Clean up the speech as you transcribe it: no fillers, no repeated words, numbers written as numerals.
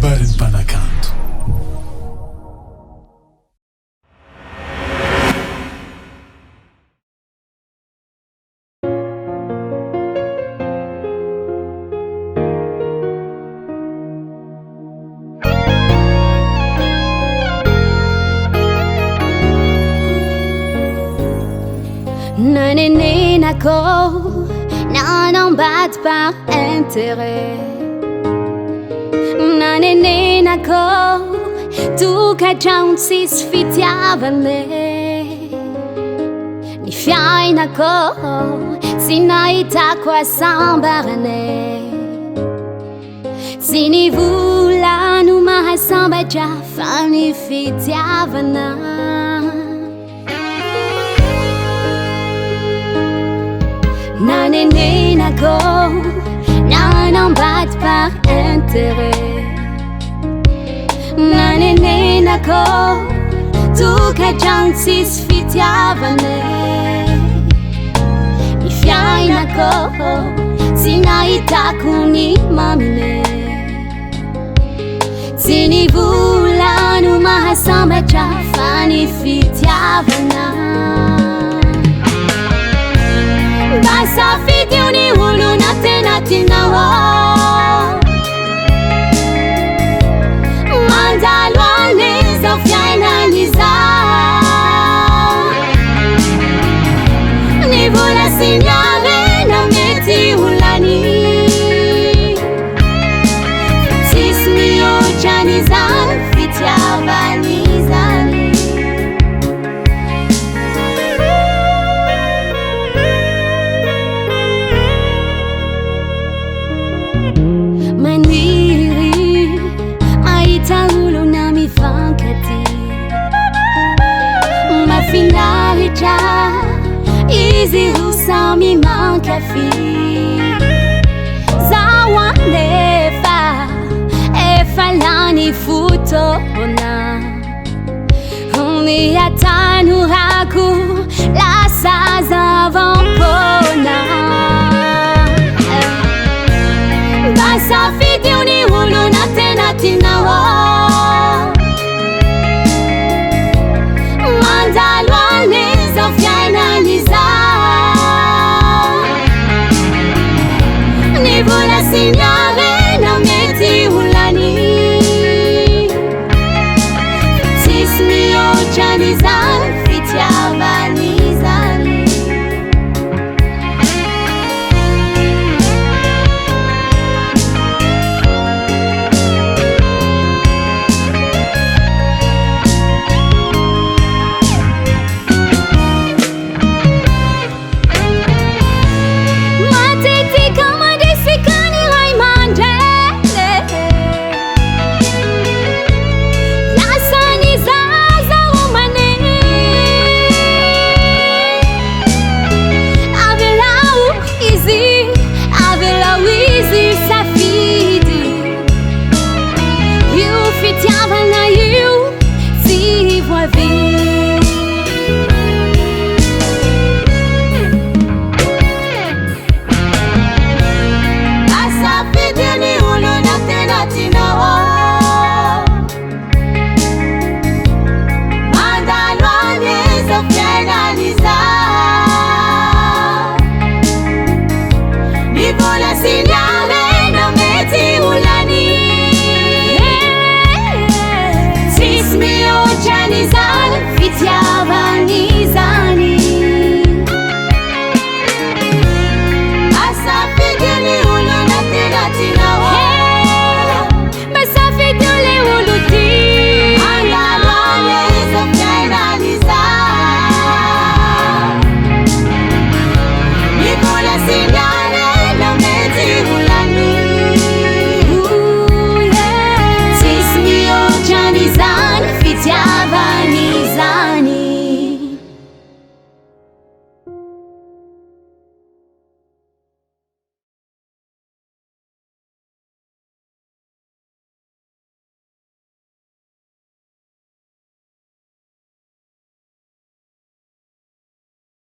KABARON'NY MPANAKANTO. Nanenenako, nanambat par intérêt. Nanenenako, tukajang sis fitiavane. Ni fiainako, sinaita kwa sambarane. Sini vula numaha sambaja fani fitiavana. Nanenenako, nanambat par intérêt. Nanenenako, tukajang sis fitiavane. Ifiainako, sinaita kuni mamine. Sini vula numaha sambaja fani fitiavana. Mba Safidio ni hulu na tena tinawa. Mandalwane Zofia inaniza. Ni vula sinyare na meti hulani. Sismi ochanizan fitiavanizani. Manwiri maitahulo na mifankati. Mafinarija izi husami mankafi. Zawanefa efalani futona. Huni atanu haku la saza vampona. Mba Safidio ni hulu na tena tina.